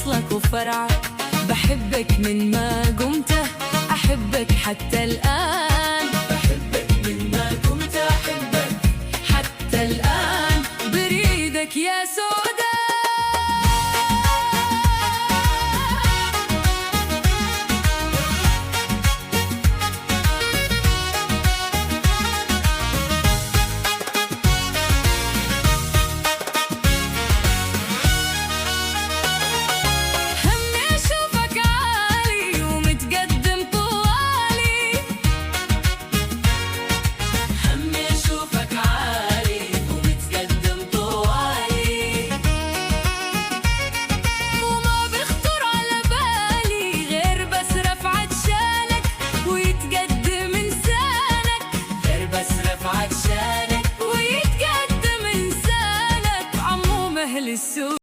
أصلك وفرعك، بحبك من ما قمت أحبك حتى الآن، بحبك من ما كنت أحبك حتى الآن بريدك يا سودان. عطشانك ويتقدم إنسانك عمو مهل السوق.